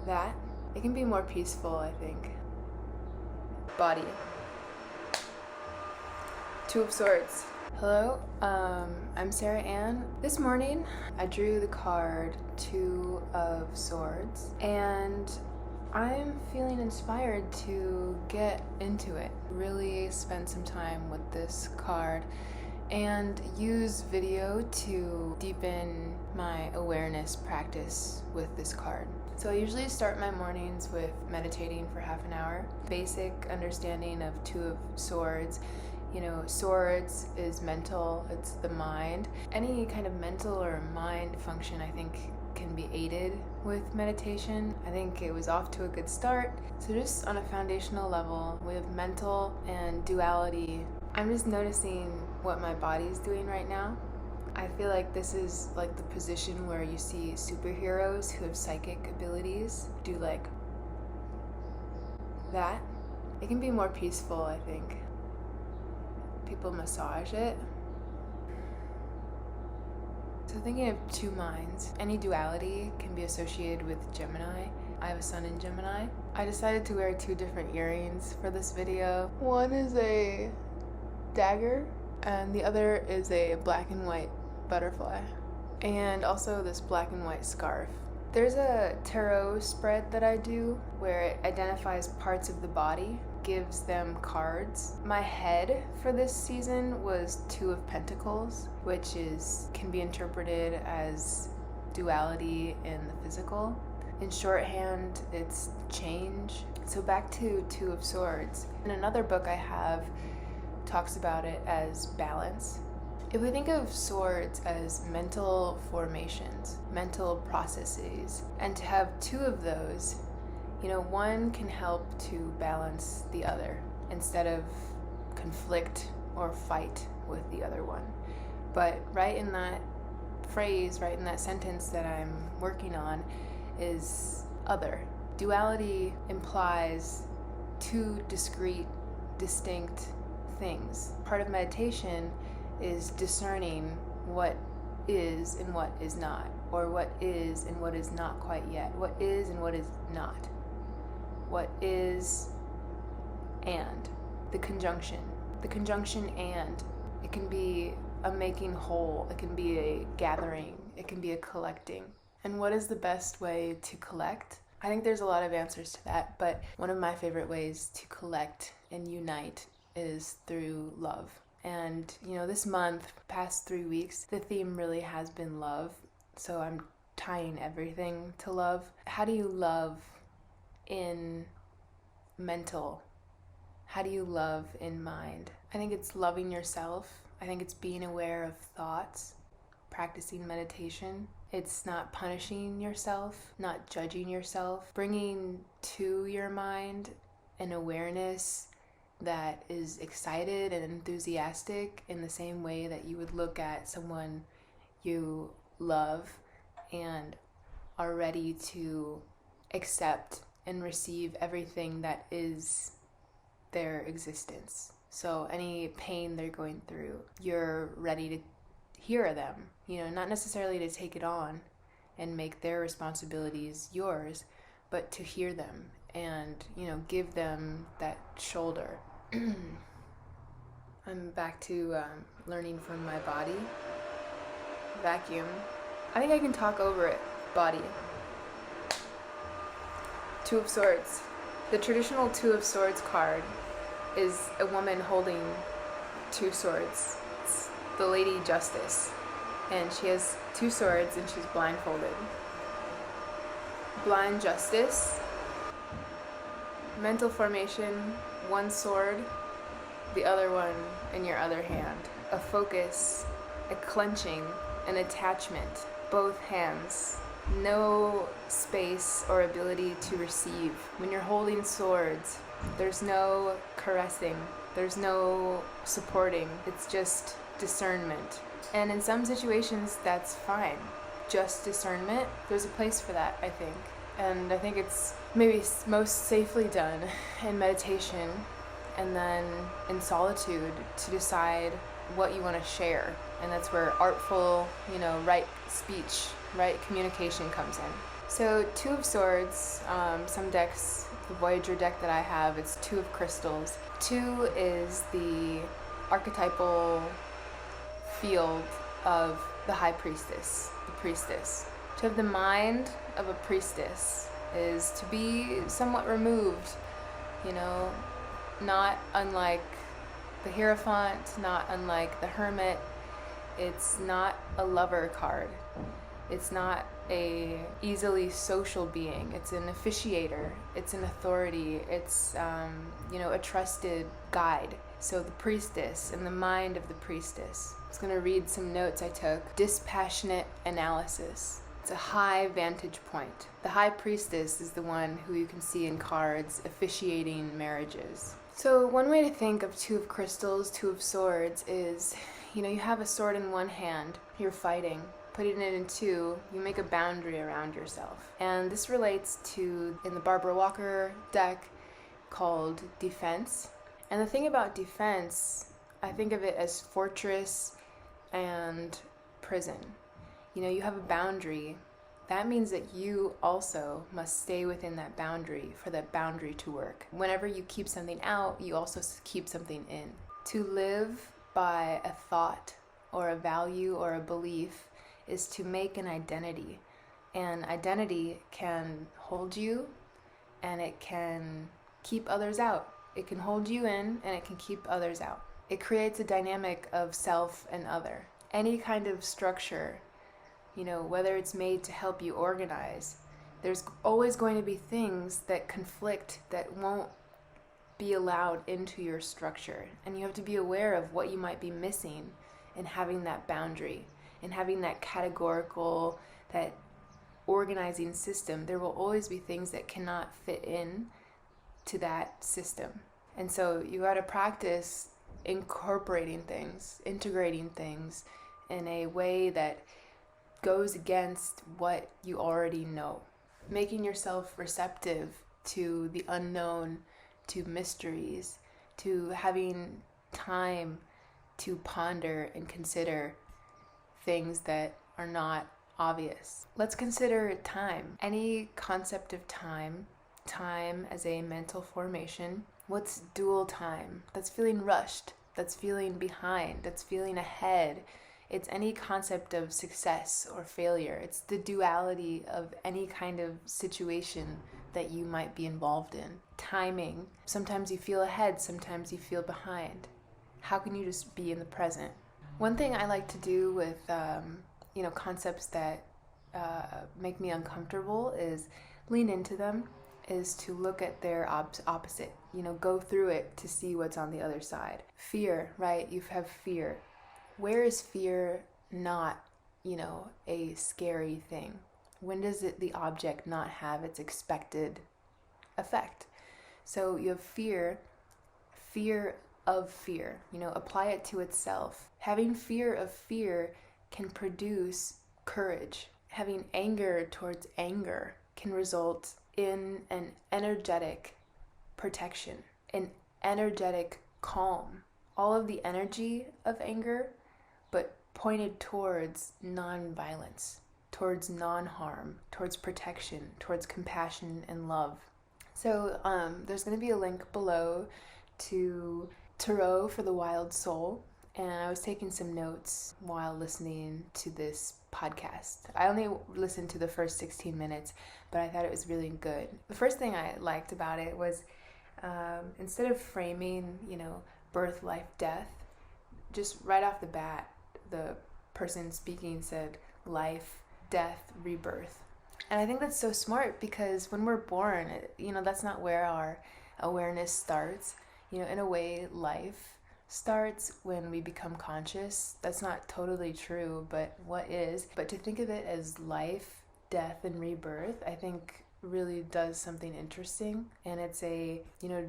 that. It can be more peaceful, I think. Body. Two of Swords. Hello, I'm Sarah Ann. This morning I drew the card Two of Swords and I'm feeling inspired to get into it. Really spend some time with this card and use video to deepen my awareness practice with this card. So I usually start my mornings with meditating for half an hour. Basic understanding of Two of Swords. You know, swords is mental, it's the mind. Any kind of mental or mind function, I think, can be aided with meditation. I think it was off to a good start. So just on a foundational level, we have mental and duality. I'm just noticing what my body's doing right now. I feel like this is like the position where you see superheroes who have psychic abilities do like that. It can be more peaceful, I think. People massage it. So thinking of two minds, any duality can be associated with Gemini. I have a sun in Gemini. I decided to wear two different earrings for this video. One is a dagger and the other is a black and white butterfly. And also this black and white scarf. There's a tarot spread that I do where it identifies parts of the body, gives them cards. My head for this season was Two of Pentacles, which can be interpreted as duality in the physical. In shorthand, it's change. So back to Two of Swords. In another book I have talks about it as balance. If we think of swords as mental formations, mental processes, and to have two of those, you know, one can help to balance the other instead of conflict or fight with the other one. But right in that phrase, right in that sentence that I'm working on is other. Duality implies two discrete, distinct things. Part of meditation is discerning what is and what is not, or what is and what is not quite yet, what is and what is not, what is and, the conjunction and. It can be a making whole, it can be a gathering, it can be a collecting. And what is the best way to collect? I think there's a lot of answers to that, but one of my favorite ways to collect and unite is through love. And you know, this month, past 3 weeks, the theme really has been love. So I'm tying everything to love. How do you love in mental? How do you love in mind? I think it's loving yourself. I think it's being aware of thoughts, practicing meditation. It's not punishing yourself, not judging yourself, bringing to your mind an awareness that is excited and enthusiastic in the same way that you would look at someone you love and are ready to accept and receive everything that is their existence. So any pain they're going through, you're ready to hear them, you know, not necessarily to take it on and make their responsibilities yours, but to hear them and, you know, give them that shoulder. I'm back to learning from my body. Vacuum. I think I can talk over it. Body. Two of Swords. The traditional Two of Swords card is a woman holding two swords. It's the Lady Justice. And she has two swords and she's blindfolded. Blind Justice. Mental formation, one sword, the other one in your other hand. A focus, a clenching, an attachment, both hands. No space or ability to receive. When you're holding swords, there's no caressing, there's no supporting, it's just discernment. And in some situations, that's fine. Just discernment, there's a place for that, I think. And I think it's maybe most safely done in meditation and then in solitude to decide what you want to share. And that's where artful, right speech right? Communication comes in. So Two of Swords, some decks, the Voyager deck that I have, it's Two of Crystals. Two is the archetypal field of the High Priestess, the Priestess. To have the mind of a priestess is to be somewhat removed, not unlike the Hierophant, not unlike the Hermit. It's not a lover card. It's not a easily social being. It's an officiator. It's an authority. It's, a trusted guide. So the priestess and the mind of the priestess. I was going to read some notes I took. Dispassionate analysis. It's a high vantage point. The high priestess is the one who you can see in cards officiating marriages. So one way to think of Two of Crystals, Two of Swords is, you have a sword in one hand, you're fighting. Putting it in two, you make a boundary around yourself. And this relates to, in the Barbra Walker deck, called defense. And the thing about defense, I think of it as fortress and prison. You have a boundary. That means that you also must stay within that boundary for that boundary to work. Whenever you keep something out, you also keep something in. To live by a thought or a value or a belief is to make an identity. And identity can hold you and it can keep others out. It can hold you in and it can keep others out. It creates a dynamic of self and other. Any kind of structure, whether it's made to help you organize, there's always going to be things that conflict that won't be allowed into your structure. And you have to be aware of what you might be missing in having that boundary, in having that categorical, that organizing system. There will always be things that cannot fit in to that system. And so you got to practice incorporating things, integrating things in a way that goes against what you already know. Making yourself receptive to the unknown, to mysteries, to having time to ponder and consider things that are not obvious. Let's consider time. Any concept of time as a mental formation. What's dual time? That's feeling rushed, that's feeling behind, that's feeling ahead. It's any concept of success or failure. It's the duality of any kind of situation that you might be involved in. Timing. Sometimes you feel ahead, sometimes you feel behind. How can you just be in the present? One thing I like to do with, concepts that make me uncomfortable is lean into them, is to look at their opposite, go through it to see what's on the other side. Fear, right? You have fear. Where is fear not, a scary thing? When does the object not have its expected effect? So you have fear of fear, apply it to itself. Having fear of fear can produce courage. Having anger towards anger can result in an energetic protection, an energetic calm. All of the energy of anger, but pointed towards non-violence, towards non-harm, towards protection, towards compassion and love. So there's going to be a link below to Tarot for the Wild Soul, and I was taking some notes while listening to this podcast. I only listened to the first 16 minutes, but I thought it was really good. The first thing I liked about it was instead of framing, birth, life, death, just right off the bat, the person speaking said life, death, rebirth. And I think that's so smart because when we're born, that's not where our awareness starts. In a way, life starts when we become conscious. That's not totally true, but what is? But to think of it as life, death, and rebirth, I think really does something interesting. And it's a,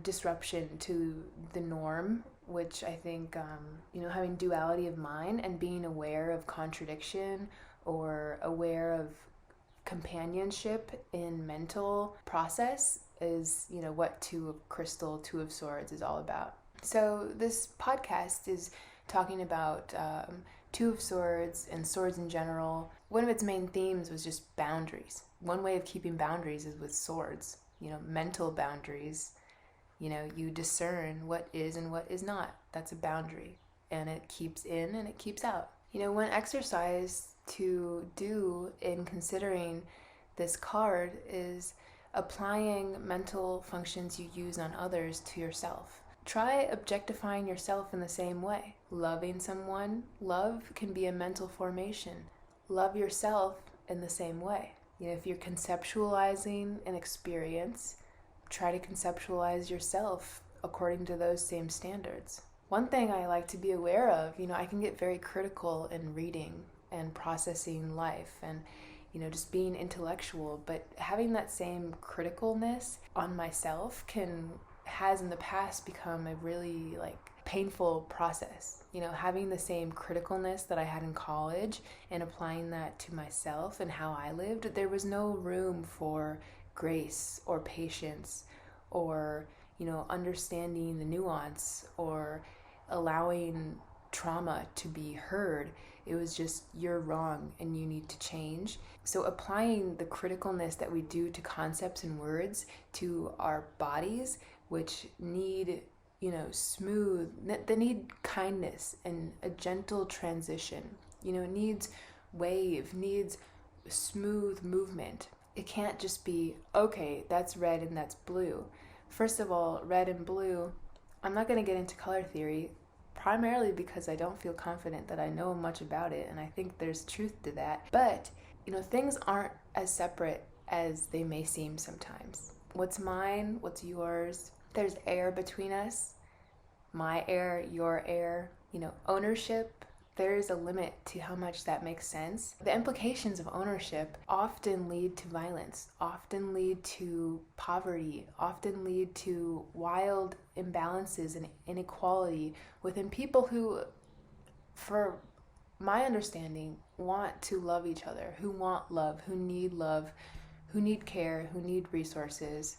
disruption to the norm, which I think, having duality of mind and being aware of contradiction or aware of companionship in mental process is, what Two of Crystal, Two of Swords is all about. So this podcast is talking about Two of Swords and swords in general, one of its main themes was just boundaries. One way of keeping boundaries is with swords, mental boundaries. You discern what is and what is not. That's a boundary. And it keeps in and it keeps out. One exercise to do in considering this card is applying mental functions you use on others to yourself. Try objectifying yourself in the same way. Loving someone, love can be a mental formation. Love yourself in the same way. If you're conceptualizing an experience, try to conceptualize yourself according to those same standards. One thing I like to be aware of, I can get very critical in reading and processing life and just being intellectual, but having that same criticalness on myself has in the past become a really painful process. Having the same criticalness that I had in college and applying that to myself and how I lived, there was no room for grace or patience or, understanding the nuance or allowing trauma to be heard. It was just, you're wrong and you need to change. So applying the criticalness that we do to concepts and words to our bodies, which need, they need kindness and a gentle transition. It needs wave, needs smooth movement. It can't just be, okay, that's red and that's blue. First of all, red and blue, I'm not going to get into color theory, primarily because I don't feel confident that I know much about it, and I think there's truth to that. But, things aren't as separate as they may seem sometimes. What's mine, what's yours? There's air between us. My air, your air. Ownership, there's a limit to how much that makes sense. The implications of ownership often lead to violence, often lead to poverty, often lead to wild imbalances and inequality within people who, for my understanding, want to love each other, who want love, who need care, who need resources,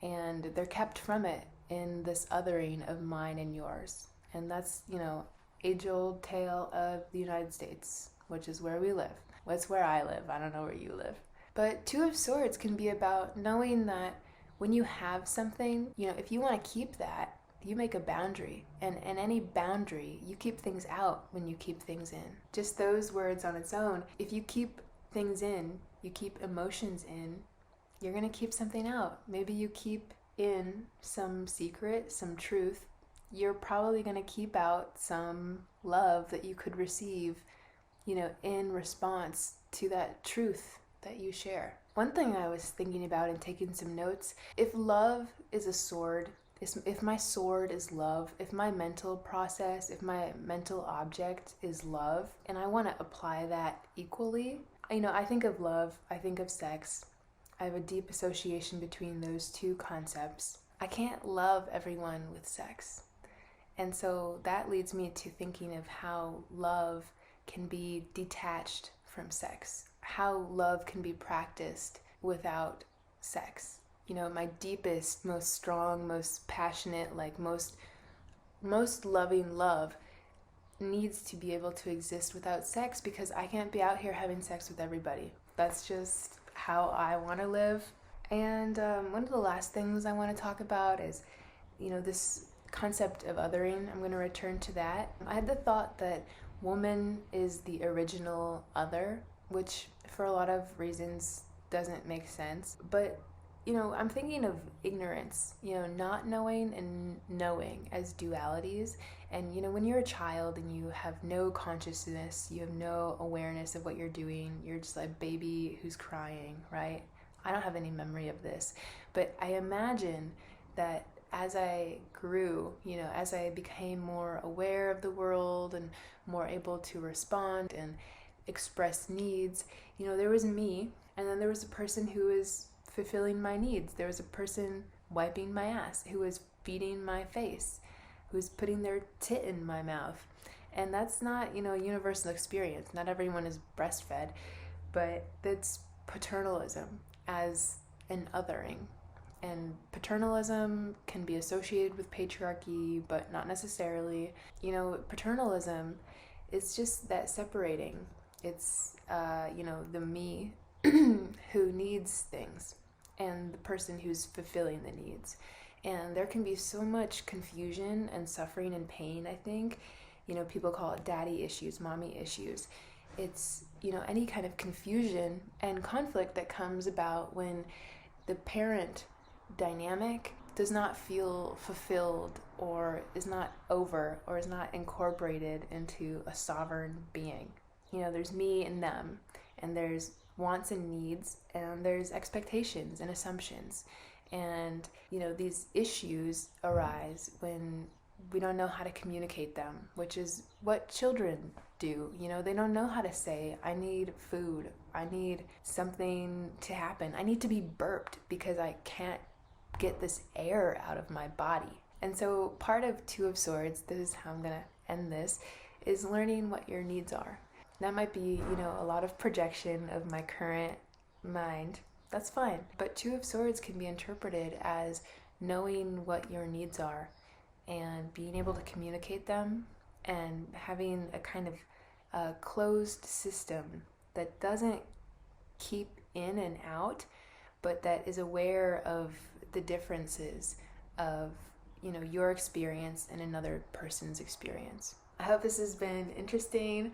and they're kept from it in this othering of mine and yours. And that's, age-old tale of the United States, which is where we live. That's where I live. I don't know where you live. But Two of Swords can be about knowing that when you have something, if you want to keep that, you make a boundary. And any boundary, you keep things out when you keep things in. Just those words on its own, if you keep things in, you keep emotions in, you're going to keep something out. Maybe you keep in some secret, some truth. You're probably going to keep out some love that you could receive, in response to that truth that you share. One thing I was thinking about and taking some notes, if love is a sword, if my sword is love, if my mental process, if my mental object is love, and I want to apply that equally, I think of love, I think of sex. I have a deep association between those two concepts. I can't love everyone with sex. And so that leads me to thinking of how love can be detached from sex, how love can be practiced without sex. My deepest, most strong, most passionate, most loving love needs to be able to exist without sex, because I can't be out here having sex with everybody. That's just how I want to live. And one of the last things I want to talk about is, this concept of othering. I'm going to return to that. I had the thought that woman is the original other, which for a lot of reasons doesn't make sense. But, I'm thinking of ignorance, not knowing and knowing as dualities. And, when you're a child and you have no consciousness, you have no awareness of what you're doing, you're just like a baby who's crying, right? I don't have any memory of this, but I imagine that as I grew, as I became more aware of the world and more able to respond and express needs, there was me, and then there was a person who was fulfilling my needs. There was a person wiping my ass, who was feeding my face, who was putting their tit in my mouth. And that's not, a universal experience. Not everyone is breastfed, but that's paternalism as an othering. And paternalism can be associated with patriarchy, but not necessarily. Paternalism it's just that separating. It's, the me who needs things and the person who's fulfilling the needs. And there can be so much confusion and suffering and pain, I think. People call it daddy issues, mommy issues. It's, any kind of confusion and conflict that comes about when the parent dynamic does not feel fulfilled or is not over or is not incorporated into a sovereign being. There's me and them, and there's wants and needs, and there's expectations and assumptions. And, these issues arise when we don't know how to communicate them, which is what children do. They don't know how to say, I need food, I need something to happen, I need to be burped because I can't get this air out of my body. And so part of Two of Swords, this is how I'm gonna end this, is learning what your needs are. That might be, a lot of projection of my current mind. That's fine. But Two of Swords can be interpreted as knowing what your needs are and being able to communicate them and having a kind of closed system that doesn't keep in and out, but that is aware of the differences of, your experience and another person's experience. I hope this has been interesting.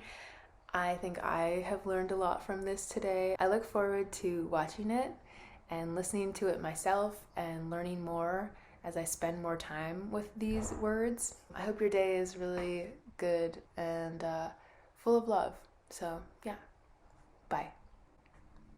I think I have learned a lot from this today. I look forward to watching it and listening to it myself and learning more as I spend more time with these words. I hope your day is really good and full of love. So, yeah. Bye.